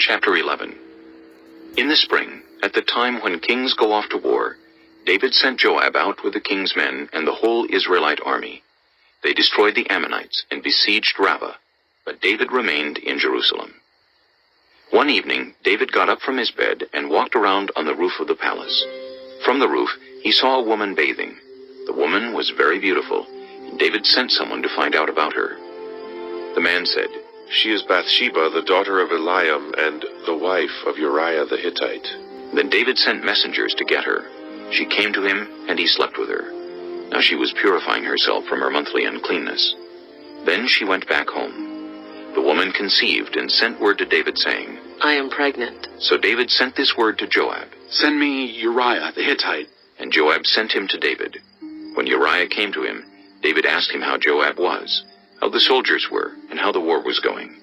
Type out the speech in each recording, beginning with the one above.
Chapter 11. In the spring, at the time when kings go off to war, David sent Joab out with the king's men and the whole Israelite army. They destroyed the Ammonites and besieged Rabbah, but David remained in Jerusalem. One evening, David got up from his bed and walked around on the roof of the palace. From the roof, he saw a woman bathing. The woman was very beautiful, and David sent someone to find out about her. The man said, "She is Bathsheba, the daughter of Eliam, and the wife of Uriah the Hittite." Then David sent messengers to get her. She came to him, and he slept with her. Now she was purifying herself from her monthly uncleanness. Then she went back home. The woman conceived and sent word to David, saying, "I am pregnant." So David sent this word to Joab, "Send me Uriah the Hittite." and Joab sent him to David. When Uriah came to him, David asked him how Joab was, how the soldiers were, and how the war was going.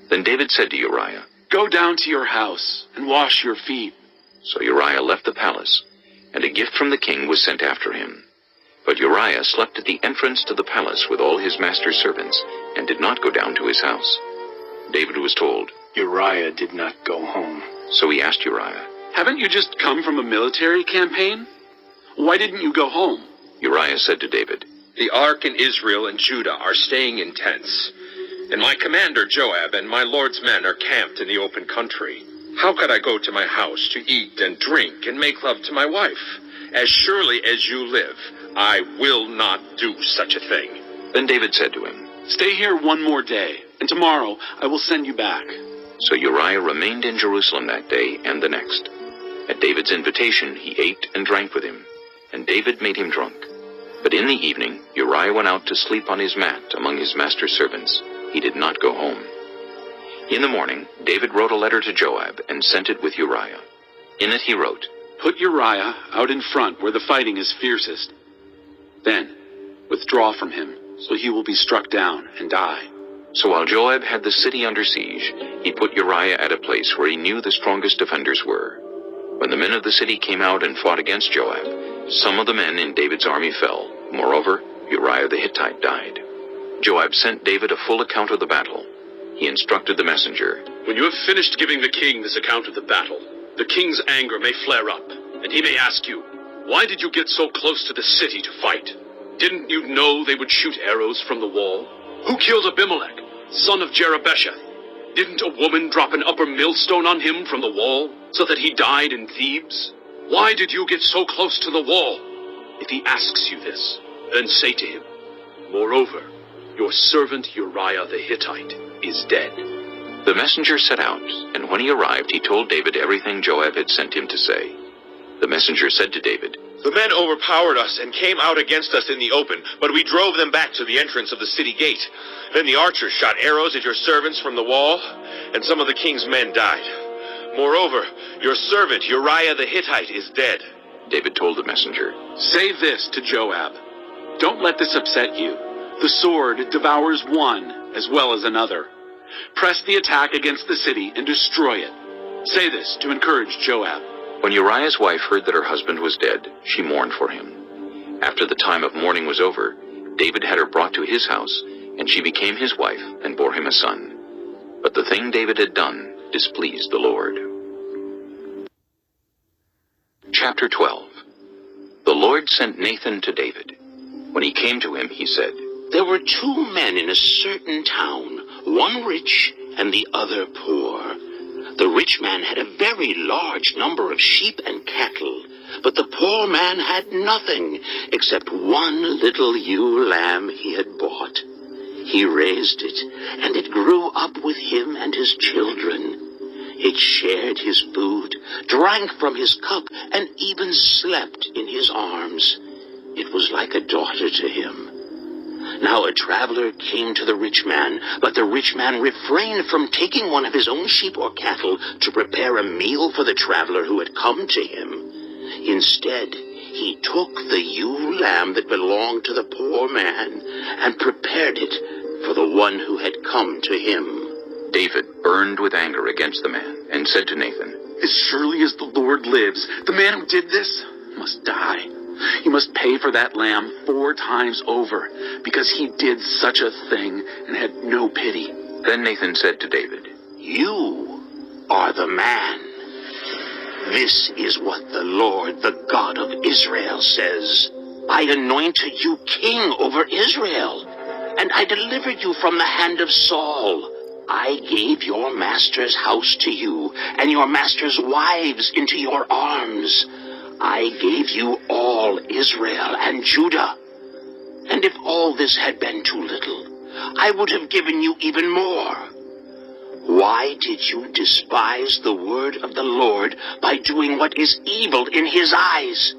Then David said to Uriah, "Go down to your house and wash your feet." So Uriah left the palace, and a gift from the king was sent after him. But Uriah slept at the entrance to the palace with all his master's servants, and did not go down to his house. David was told, Uriah did not go home. so he asked Uriah. "Haven't you just come from a military campaign? Why didn't you go home?" Uriah said to David, The ark and Israel and Judah are staying in tents, and my commander Joab and my lord's men are camped in the open country. How could I go to my house to eat and drink and make love to my wife? As surely as you live, I will not do such a thing." Then David said to him. "Stay here one more day, and tomorrow I will send you back." So Uriah remained in Jerusalem that day and the next. At David's invitation, he ate and drank with him, and David made him drunk. But in the evening, Uriah went out to sleep on his mat among his master's servants. He did not go home. In the morning, David wrote a letter to Joab and sent it with Uriah. In it he wrote, "Put Uriah out in front where the fighting is fiercest. Then withdraw from him, so he will be struck down and die." So while Joab had the city under siege, he put Uriah at a place where he knew the strongest defenders were. When the men of the city came out and fought against Joab, some of the men in David's army fell. Moreover, Uriah the Hittite died. Joab sent David a full account of the battle. He instructed the messenger, "When you have finished giving the king this account of the battle, the king's anger may flare up, and he may ask you, 'Why did you get so close to the city to fight? Didn't you know they would shoot arrows from the wall? Who killed Abimelech, son of Jerubbesheth? Didn't a woman drop an upper millstone on him from the wall, so that he died in Thebes? Why did you get so close to the wall?' If he asks you this, then say to him, 'Moreover, your servant Uriah the Hittite is dead.'" The messenger set out, and when he arrived, he told David everything Joab had sent him to say. The messenger said to David, "The men overpowered us and came out against us in the open, but we drove them back to the entrance of the city gate. Then the archers shot arrows at your servants from the wall, and some of the king's men died. Moreover, your servant Uriah the Hittite is dead." David told the messenger, "Say this to Joab. Don't let this upset you. The sword devours one as well as another. Press the attack against the city and destroy it. Say this to encourage Joab." When Uriah's wife heard that her husband was dead, she mourned for him. After the time of mourning was over, David had her brought to his house, and she became his wife and bore him a son. But the thing David had done displeased the Lord. Chapter 12. The Lord sent Nathan to David. When he came to him, he said, There were two men in a certain town, one rich and the other poor. The rich man had a very large number of sheep and cattle, but the poor man had nothing except one little ewe lamb he had bought. He raised it, and it grew up with him and his children. It shared his food, drank from his cup, and even slept in his arms. It was like a daughter to him. Now a traveler came to the rich man, but the rich man refrained from taking one of his own sheep or cattle to prepare a meal for the traveler who had come to him. Instead, he took the ewe lamb that belonged to the poor man and prepared it for the one who had come to him. David burned with anger against the man and said to Nathan, As surely as the Lord lives, the man who did this must die. You must pay for that lamb 4 times over, because he did such a thing and had no pity. Then Nathan said to David, You are the man. This is what the Lord, the God of Israel, says. I anointed you king over Israel, and I delivered you from the hand of Saul. I gave your master's house to you, and your master's wives into your arms. I gave you all Israel and Judah. And if all this had been too little, I would have given you even more. Why did you despise the word of the Lord by doing what is evil in his eyes?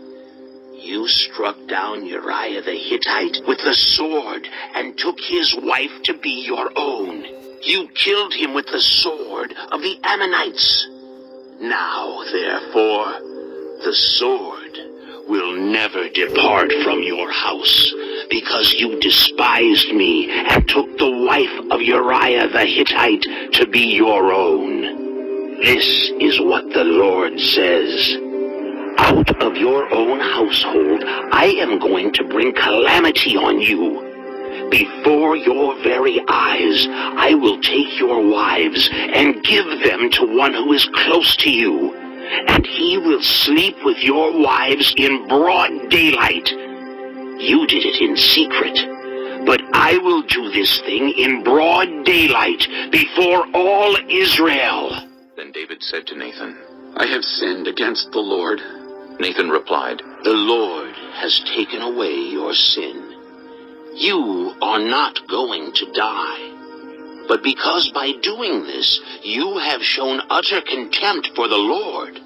You struck down Uriah the Hittite with the sword and took his wife to be your own. You killed him with the sword of the Ammonites. Now, therefore, the sword will never depart from your house, because you despised me and took the wife of Uriah the Hittite to be your own. This is what the Lord says. Out of your own household, I am going to bring calamity on you. Before your very eyes, I will take your wives and give them to one who is close to you, and he will sleep with your wives in broad daylight. You did it in secret, but I will do this thing in broad daylight before all Israel. Then David said to Nathan, I have sinned against the Lord. Nathan replied, The Lord has taken away your sin. You are not going to die. But because by doing this, you have shown utter contempt for the Lord,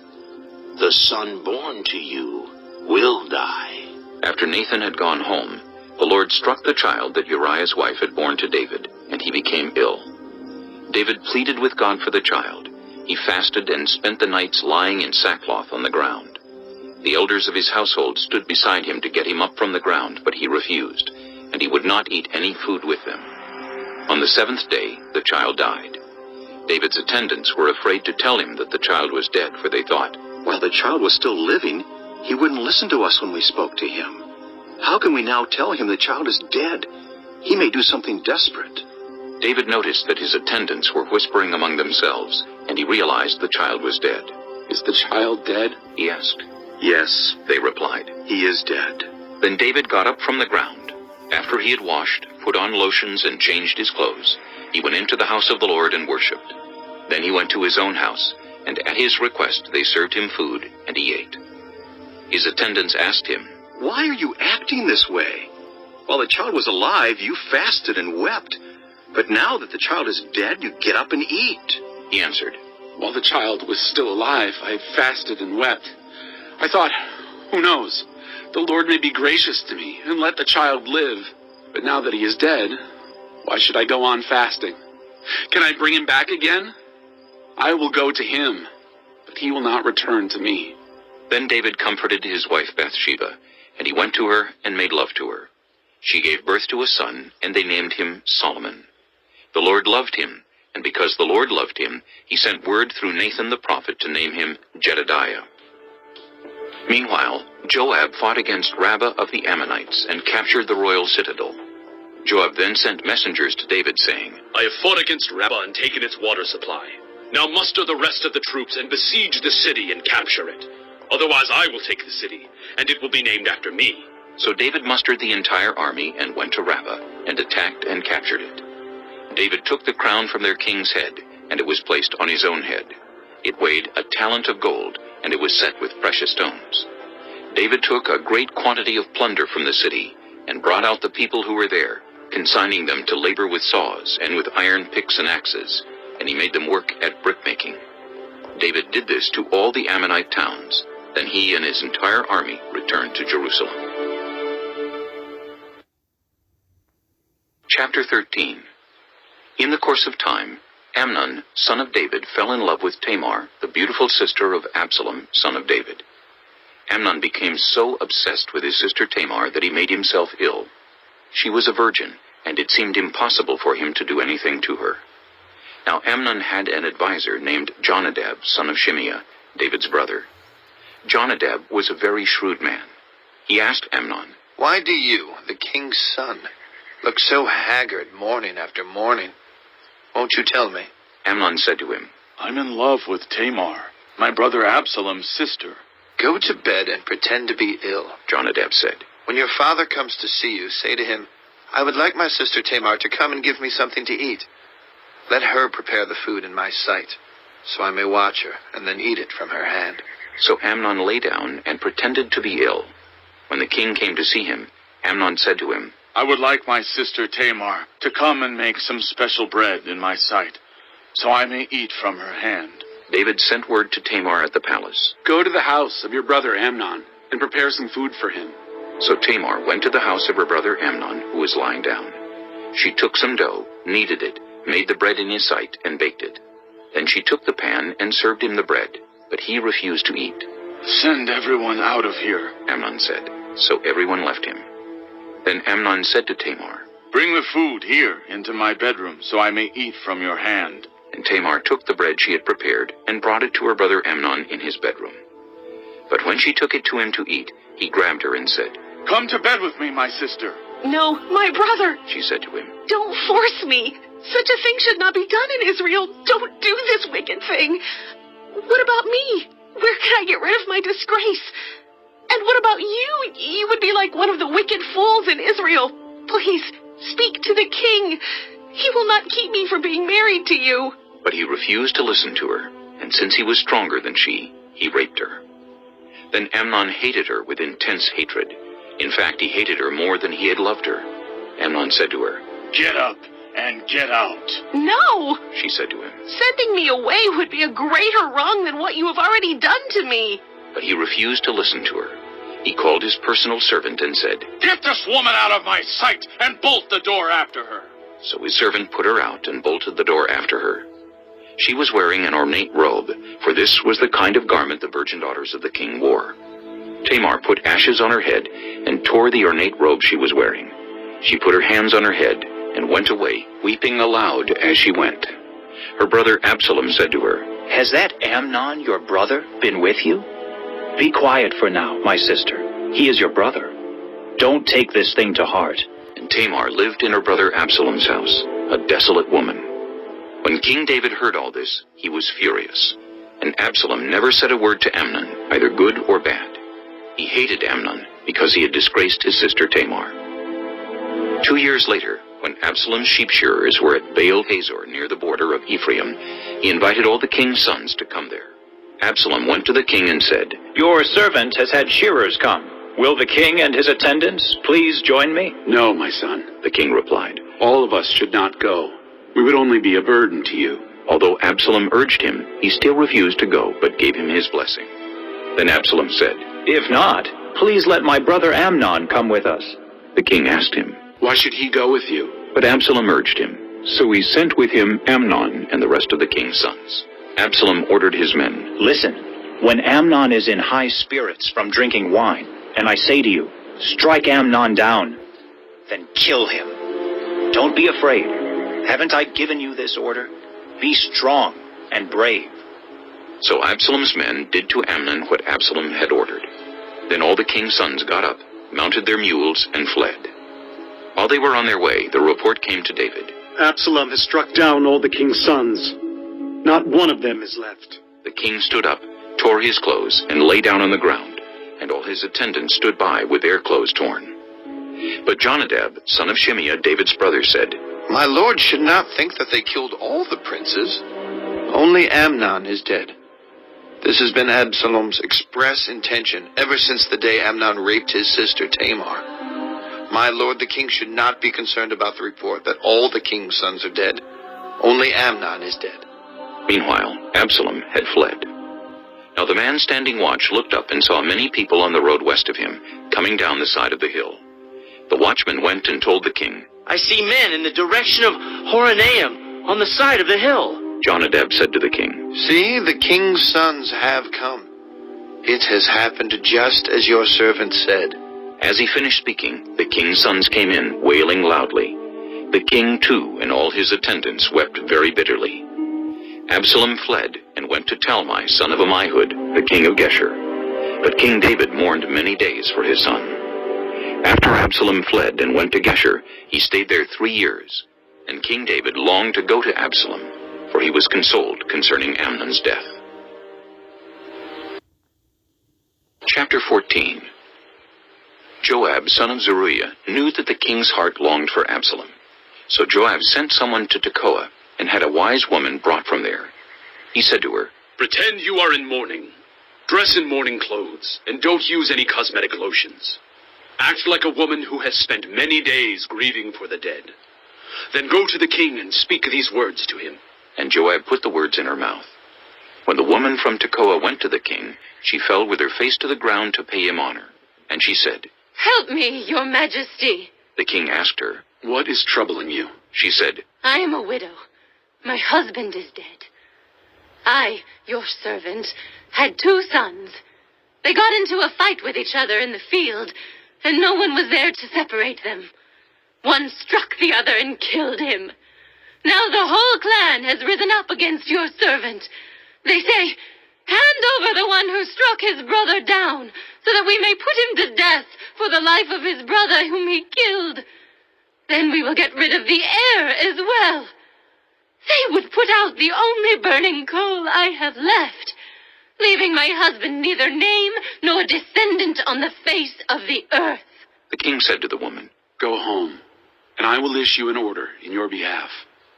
the son born to you will die. After Nathan had gone home, the Lord struck the child that Uriah's wife had borne to David, and he became ill. David pleaded with God for the child. He fasted and spent the nights lying in sackcloth on the ground. The elders of his household stood beside him to get him up from the ground, but he refused, and he would not eat any food with them. On the seventh day, the child died. David's attendants were afraid to tell him that the child was dead, for they thought, While the child was still living, he wouldn't listen to us when we spoke to him. How can we now tell him the child is dead? He may do something desperate. David noticed that his attendants were whispering among themselves, and he realized the child was dead. Is the child dead? He asked. Yes, They replied. he is dead. Then David got up from the ground. After he had washed, put on lotions, and changed his clothes, he went into the house of the Lord and worshipped. Then he went to his own house, and at his request they served him food, and he ate. His attendants asked him, Why are you acting this way? While the child was alive, you fasted and wept. But now that the child is dead, you get up and eat. He answered. While the child was still alive, I fasted and wept. I thought, who knows? The Lord may be gracious to me and let the child live. But now that he is dead, why should I go on fasting? Can I bring him back again? I will go to him, but he will not return to me. Then David comforted his wife Bathsheba, and he went to her and made love to her. She gave birth to a son, and they named him Solomon. The Lord loved him, and because the Lord loved him, he sent word through Nathan the prophet to name him Jedediah. Meanwhile, Joab fought against Rabbah of the Ammonites and captured the royal citadel. Joab then sent messengers to David, saying, I have fought against Rabbah and taken its water supply. Now muster the rest of the troops and besiege the city and capture it. Otherwise I will take the city, and it will be named after me. So David mustered the entire army and went to Rabbah, and attacked and captured it. David took the crown from their king's head, and it was placed on his own head. It weighed a talent of gold, and it was set with precious stones. David took a great quantity of plunder from the city, and brought out the people who were there, consigning them to labor with saws and with iron picks and axes, and he made them work at brickmaking. David did this to all the Ammonite towns. Then he and his entire army returned to Jerusalem. Chapter 13. In the course of time, Amnon, son of David, fell in love with Tamar, the beautiful sister of Absalom, son of David. Amnon became so obsessed with his sister Tamar that he made himself ill. She was a virgin, and it seemed impossible for him to do anything to her. Now Amnon had an adviser named Jonadab, son of Shimeah, David's brother. Jonadab was a very shrewd man. He asked Amnon, Why do you, the king's son, look so haggard morning after morning? Won't you tell me? Amnon said to him, I'm in love with Tamar, my brother Absalom's sister. Go to bed and pretend to be ill. Jonadab said. When your father comes to see you, say to him, I would like my sister Tamar to come and give me something to eat. Let her prepare the food in my sight, so I may watch her and then eat it from her hand. So Amnon lay down and pretended to be ill. When the king came to see him, Amnon said to him, I would like my sister Tamar to come and make some special bread in my sight, so I may eat from her hand. David sent word to Tamar at the palace. Go to the house of your brother Amnon and prepare some food for him. So Tamar went to the house of her brother Amnon, who was lying down. She took some dough, kneaded it, made the bread in his sight, and baked it. Then she took the pan and served him the bread, but he refused to eat. Send everyone out of here, Amnon said. So everyone left him. Then Amnon said to Tamar, Bring the food here into my bedroom, so I may eat from your hand. And Tamar took the bread she had prepared and brought it to her brother Amnon in his bedroom. But when she took it to him to eat, he grabbed her and said, Come to bed with me, my sister. No, my brother, she said to him. Don't force me. Such a thing should not be done in Israel. Don't do this wicked thing. What about me? Where can I get rid of my disgrace? And what about you? You would be like one of the wicked fools in Israel. Please, speak to the king. He will not keep me from being married to you. But he refused to listen to her, and since he was stronger than she, he raped her. Then Amnon hated her with intense hatred. In fact, he hated her more than he had loved her. Amnon said to her, Get up and get out. No, she said to him. Sending me away would be a greater wrong than what you have already done to me. But he refused to listen to her. He called his personal servant and said, Get this woman out of my sight and bolt the door after her. So his servant put her out and bolted the door after her. She was wearing an ornate robe, for this was the kind of garment the virgin daughters of the king wore. Tamar put ashes on her head and tore the ornate robe she was wearing. She put her hands on her head and went away, weeping aloud as she went. Her brother Absalom said to her, Has that Amnon, your brother, been with you? Be quiet for now, my sister. He is your brother. Don't take this thing to heart. And Tamar lived in her brother Absalom's house, a desolate woman. When King David heard all this, he was furious. And Absalom never said a word to Amnon, either good or bad. He hated Amnon because he had disgraced his sister Tamar. 2 years later, when Absalom's sheep shearers were at Baal Hazor near the border of Ephraim, he invited all the king's sons to come there. Absalom went to the king and said, Your servant has had shearers come. Will the king and his attendants please join me? No, my son, the king replied. All of us should not go. We would only be a burden to you. Although Absalom urged him, he still refused to go, but gave him his blessing. Then Absalom said, If not, please let my brother Amnon come with us. The king asked him, Why should he go with you? But Absalom urged him. So he sent with him Amnon and the rest of the king's sons. Absalom ordered his men, Listen, when Amnon is in high spirits from drinking wine, and I say to you, strike Amnon down, then kill him. Don't be afraid. Haven't I given you this order? Be strong and brave. So Absalom's men did to Amnon what Absalom had ordered. Then all the king's sons got up, mounted their mules, and fled. While they were on their way, the report came to David. Absalom has struck down all the king's sons. Not one of them is left. The king stood up, tore his clothes, and lay down on the ground, and all his attendants stood by with their clothes torn. But Jonadab, son of Shimeah, David's brother, said, My lord should not think that they killed all the princes. Only Amnon is dead. This has been Absalom's express intention ever since the day Amnon raped his sister Tamar. My lord the king should not be concerned about the report that all the king's sons are dead. Only Amnon is dead. Meanwhile, Absalom had fled. Now the man standing watch looked up and saw many people on the road west of him, coming down the side of the hill. The watchman went and told the king. I see men in the direction of Horonaim, on the side of the hill. Jonadab said to the king, See, the king's sons have come. It has happened just as your servant said. As he finished speaking, the king's sons came in, wailing loudly. The king, too, and all his attendants wept very bitterly. Absalom fled and went to Talmai, son of Ammihud, the king of Geshur. But King David mourned many days for his son. After Absalom fled and went to Geshur, he stayed there 3 years. And King David longed to go to Absalom, for he was consoled concerning Amnon's death. Chapter 14. Joab, son of Zeruiah, knew that the king's heart longed for Absalom. So Joab sent someone to Tekoa, and had a wise woman brought from there. He said to her, Pretend you are in mourning. Dress in mourning clothes, and don't use any cosmetic lotions. Act like a woman who has spent many days grieving for the dead. Then go to the king and speak these words to him. And Joab put the words in her mouth. When the woman from Tekoa went to the king, she fell with her face to the ground to pay him honor. And she said, Help me, your majesty. The king asked her, What is troubling you? She said, I am a widow. My husband is dead. I, your servant, had 2 sons. They got into a fight with each other in the field, and no one was there to separate them. One struck the other and killed him. Now the whole clan has risen up against your servant. They say, Hand over the one who struck his brother down, so that we may put him to death for the life of his brother whom he killed. Then we will get rid of the heir as well. They would put out the only burning coal I have left, leaving my husband neither name nor descendant on the face of the earth. The king said to the woman, Go home, and I will issue an order in your behalf.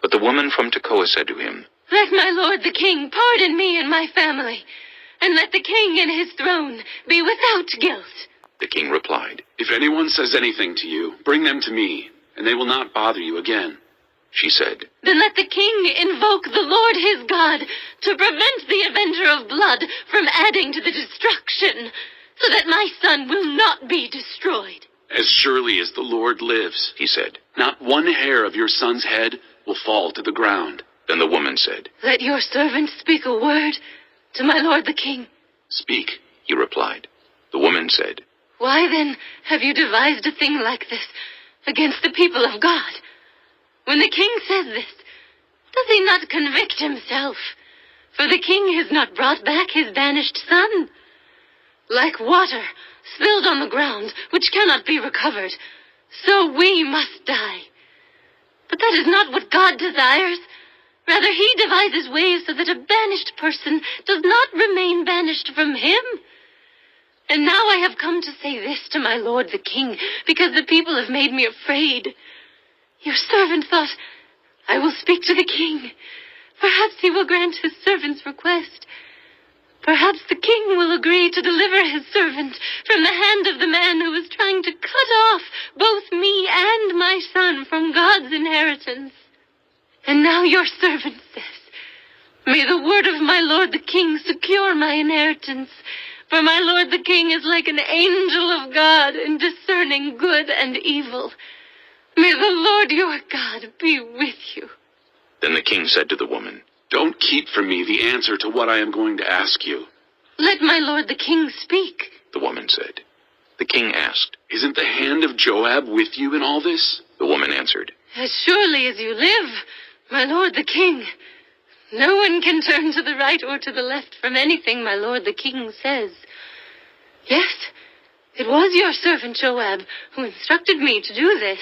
But the woman from Tekoa said to him, Let my lord the king pardon me and my family, and let the king and his throne be without guilt. The king replied, If anyone says anything to you, bring them to me, and they will not bother you again. She said, Then let the king invoke the Lord his God to prevent the avenger of blood from adding to the destruction, so that my son will not be destroyed. As surely as the Lord lives, he said, not one hair of your son's head will fall to the ground. Then the woman said, Let your servant speak a word to my lord the king. Speak, he replied. The woman said, Why then have you devised a thing like this against the people of God? When the king says this, does he not convict himself? For the king has not brought back his banished son. Like water spilled on the ground, which cannot be recovered, so we must die. But that is not what God desires. Rather, he devises ways so that a banished person does not remain banished from him. And now I have come to say this to my lord the king, because the people have made me afraid. Your servant thought, I will speak to the king. Perhaps he will grant his servant's request. Perhaps the king will agree to deliver his servant from the hand of the man who is trying to cut off both me and my son from God's inheritance. And now your servant says, May the word of my lord the king secure my inheritance, for my lord the king is like an angel of God in discerning good and evil. May the Lord your God be with you. Then the king said to the woman, Don't keep from me the answer to what I am going to ask you. Let my lord the king speak. The woman said. The king asked, Isn't the hand of Joab with you in all this? The woman answered, As surely as you live, my lord the king. No one can turn to the right or to the left from anything my lord the king says. Yes, it was your servant Joab who instructed me to do this,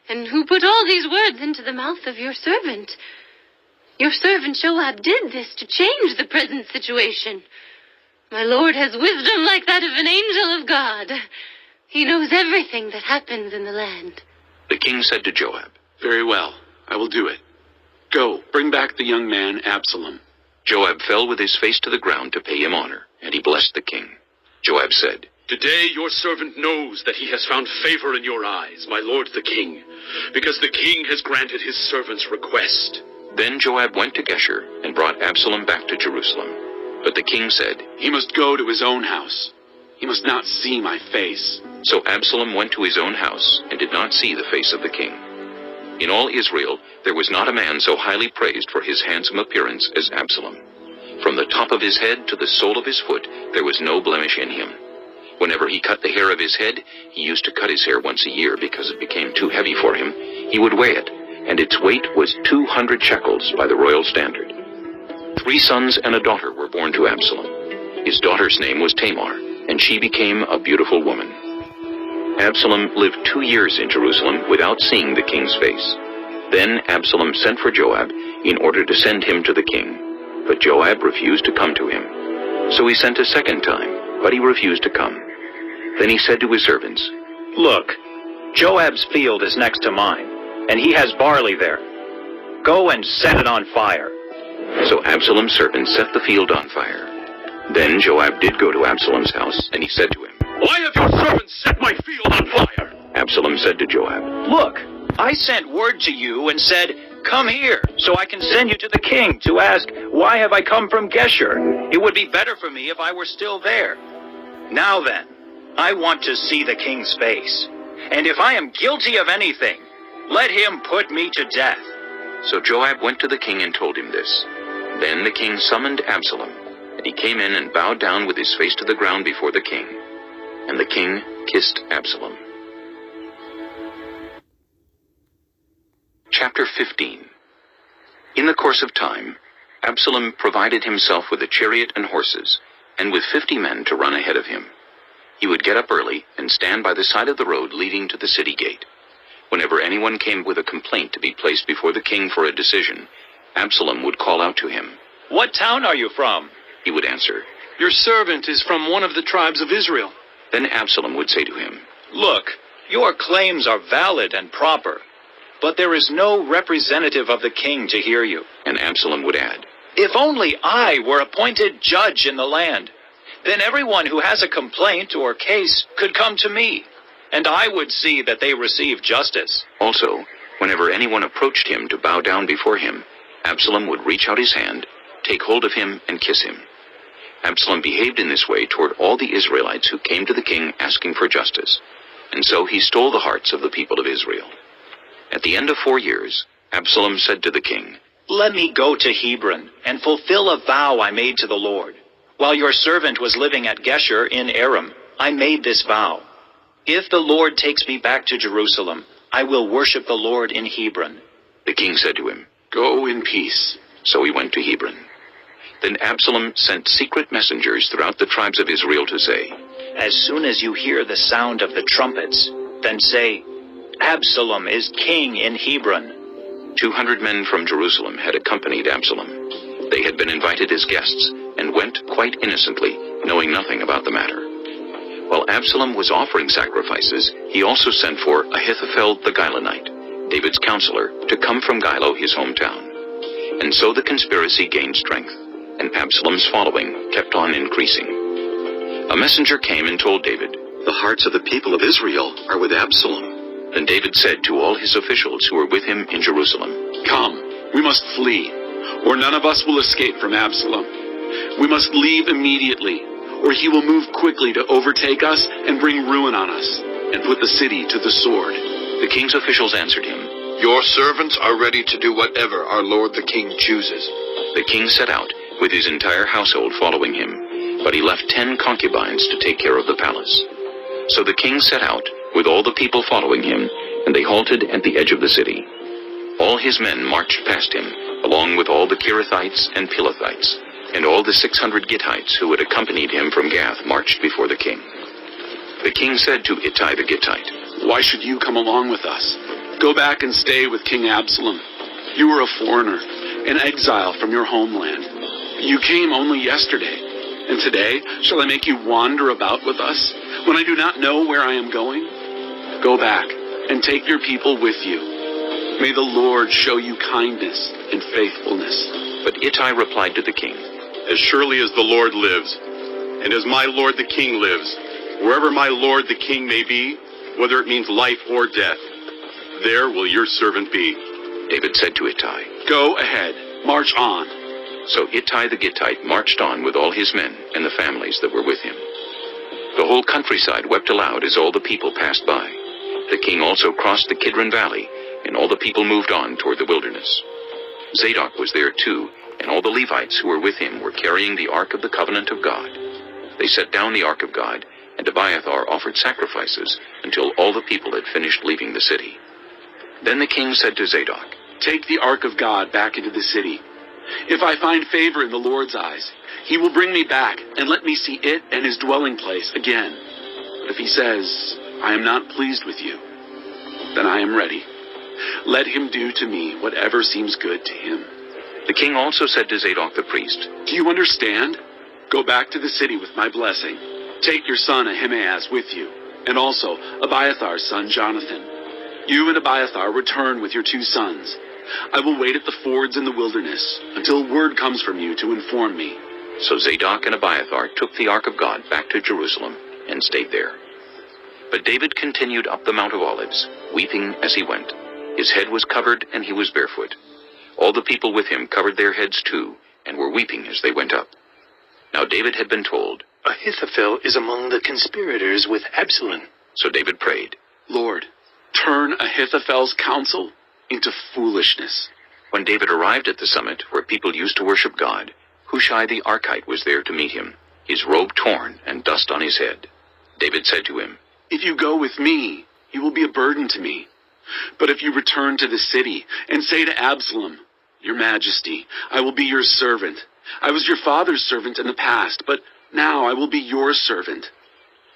and who put all these words into the mouth of your servant. Your servant Joab did this to change the present situation. My lord has wisdom like that of an angel of God. He knows everything that happens in the land. The king said to Joab, Very well, I will do it. Go, bring back the young man Absalom. Joab fell with his face to the ground to pay him honor, and he blessed the king. Joab said, Today your servant knows that he has found favor in your eyes, my lord the king, because the king has granted his servant's request. Then Joab went to Geshur and brought Absalom back to Jerusalem. But the king said, He must go to his own house. He must not see my face. So Absalom went to his own house and did not see the face of the king. In all Israel, there was not a man so highly praised for his handsome appearance as Absalom. From the top of his head to the sole of his foot, there was no blemish in him. Whenever he cut the hair of his head, he used to cut his hair once a year because it became too heavy for him. He would weigh it, and its weight was 200 shekels by the royal standard. 3 sons and a daughter were born to Absalom. His daughter's name was Tamar, and she became a beautiful woman. Absalom lived 2 years in Jerusalem without seeing the king's face. Then Absalom sent for Joab in order to send him to the king. But Joab refused to come to him. So he sent a second time, but he refused to come. Then he said to his servants, Look, Joab's field is next to mine, and he has barley there. Go and set it on fire. So Absalom's servants set the field on fire. Then Joab did go to Absalom's house, and he said to him, Why have your servants set my field on fire? Absalom said to Joab, Look, I sent word to you and said, Come here, so I can send you to the king to ask, Why have I come from Geshur? It would be better for me if I were still there. Now then, I want to see the king's face. And if I am guilty of anything, let him put me to death. So Joab went to the king and told him this. Then the king summoned Absalom, and he came in and bowed down with his face to the ground before the king. And the king kissed Absalom. Chapter 15. In the course of time, Absalom provided himself with a chariot and horses, and with 50 men to run ahead of him. He would get up early and stand by the side of the road leading to the city gate. Whenever anyone came with a complaint to be placed before the king for a decision, Absalom would call out to him. What town are you from? He would answer, Your servant is from one of the tribes of Israel. Then Absalom would say to him, Look, your claims are valid and proper, but there is no representative of the king to hear you. And Absalom would add, If only I were appointed judge in the land, then everyone who has a complaint or case could come to me, and I would see that they receive justice. Also, whenever anyone approached him to bow down before him, Absalom would reach out his hand, take hold of him, and kiss him. Absalom behaved in this way toward all the Israelites who came to the king asking for justice, and so he stole the hearts of the people of Israel. At the end of 4 years, Absalom said to the king, Let me go to Hebron and fulfill a vow I made to the Lord. While your servant was living at Geshur in Aram, I made this vow. If the Lord takes me back to Jerusalem, I will worship the Lord in Hebron. The king said to him, Go in peace. So he went to Hebron. Then Absalom sent secret messengers throughout the tribes of Israel to say, As soon as you hear the sound of the trumpets, then say, Absalom is king in Hebron. 200 men from Jerusalem had accompanied Absalom. They had been invited as guests and went quite innocently, knowing nothing about the matter. While Absalom was offering sacrifices, he also sent for Ahithophel the Gilonite, David's counselor, to come from Gilo, his hometown. And so the conspiracy gained strength, and Absalom's following kept on increasing. A messenger came and told David, The hearts of the people of Israel are with Absalom. Then David said to all his officials who were with him in Jerusalem, Come, we must flee, or none of us will escape from Absalom. We must leave immediately, or he will move quickly to overtake us and bring ruin on us, and put the city to the sword. The king's officials answered him, Your servants are ready to do whatever our lord the king chooses. The king set out, with his entire household following him, but he left 10 concubines to take care of the palace. So the king set out, with all the people following him, and they halted at the edge of the city. All his men marched past him, along with all the Kirithites and Pelethites, and all the 600 Gittites who had accompanied him from Gath marched before the king. The king said to Ittai the Gittite, Why should you come along with us? Go back and stay with King Absalom. You are a foreigner, an exile from your homeland. You came only yesterday, and today shall I make you wander about with us, when I do not know where I am going? Go back and take your people with you. May the Lord show you kindness and faithfulness. But Ittai replied to the king, As surely as the Lord lives, and as my lord the king lives, wherever my lord the king may be, whether it means life or death, there will your servant be. David said to Ittai, Go ahead, march on. So Ittai the Gittite marched on with all his men and the families that were with him. The whole countryside wept aloud as all the people passed by. The king also crossed the Kidron Valley, and all the people moved on toward the wilderness. Zadok was there too, and all the Levites who were with him were carrying the Ark of the Covenant of God. They set down the Ark of God, and Abiathar offered sacrifices until all the people had finished leaving the city. Then the king said to Zadok, Take the Ark of God back into the city. If I find favor in the Lord's eyes, he will bring me back and let me see it and his dwelling place again. But if he says, I am not pleased with you, then I am ready. Let him do to me whatever seems good to him." The king also said to Zadok the priest, "Do you understand? Go back to the city with my blessing. Take your son Ahimaaz with you, and also Abiathar's son Jonathan. You and Abiathar return with your 2 sons. I will wait at the fords in the wilderness until word comes from you to inform me." So Zadok and Abiathar took the ark of God back to Jerusalem and stayed there. But David continued up the Mount of Olives, weeping as he went. His head was covered and he was barefoot. All the people with him covered their heads too, and were weeping as they went up. Now David had been told, "Ahithophel is among the conspirators with Absalom." So David prayed, "Lord, turn Ahithophel's counsel into foolishness." When David arrived at the summit where people used to worship God, Hushai the Archite was there to meet him, his robe torn and dust on his head. David said to him, "If you go with me, you will be a burden to me. But if you return to the city and say to Absalom, 'Your Majesty, I will be your servant. I was your father's servant in the past, but now I will be your servant,'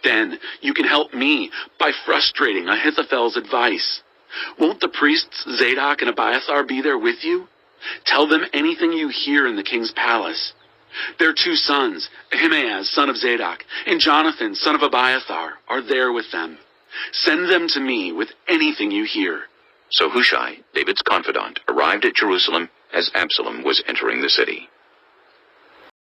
then you can help me by frustrating Ahithophel's advice. Won't the priests Zadok and Abiathar be there with you? Tell them anything you hear in the king's palace. Their 2 sons, Ahimaaz, son of Zadok, and Jonathan, son of Abiathar, are there with them. Send them to me with anything you hear." So Hushai, David's confidant, arrived at Jerusalem as Absalom was entering the city.